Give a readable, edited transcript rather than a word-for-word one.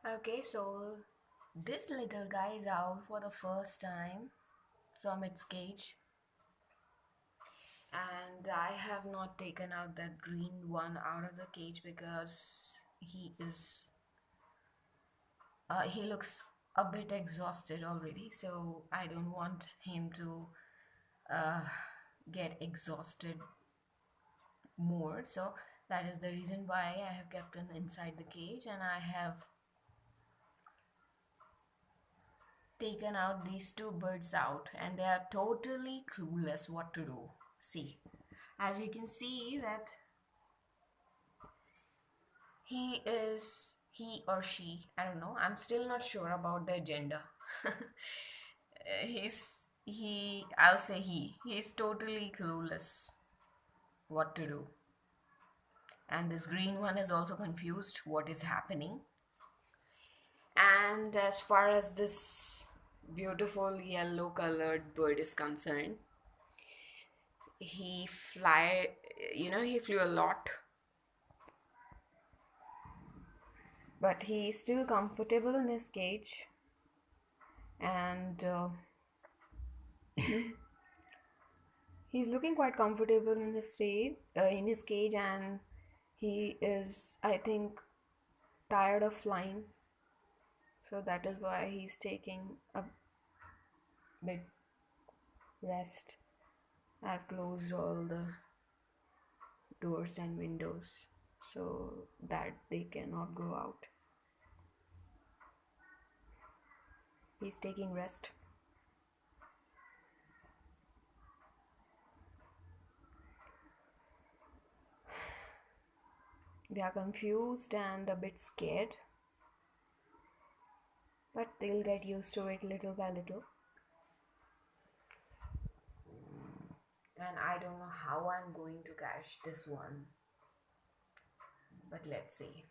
Okay, so this little guy is out for the first time from its cage, and I have not taken out that green one out of the cage because he looks a bit exhausted already, so I don't want him to uh, get exhausted more. So that is the reason why I have kept him inside the cage, and I have taken out these two birds out, and they are totally clueless what to do. See, as you can see that he or she, I don't know, I'm still not sure about their gender. I'll say he's totally clueless what to do, and this green one is also confused what is happening. And as far as this beautiful yellow colored bird is concerned, he fly he flew a lot, but he's still comfortable in his cage, and he's looking quite comfortable in his cage, and he is, I think, tired of flying, so that is why he's taking a bit rest. I've closed all the doors and windows so that they cannot go out. He's taking rest. They are confused and a bit scared, but they'll get used to it little by little. And I don't know how I'm going to catch this one, but let's see.